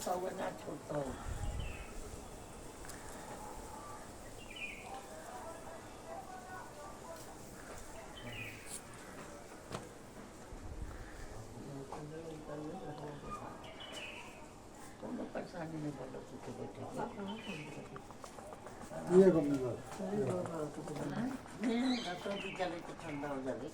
हटता हुआ ना छोड़ता हो কোনো परेशानी नहीं बोलो तुझे बैठे ये कम नहीं नहीं रसोई भी चले तो ठंडा हो जाए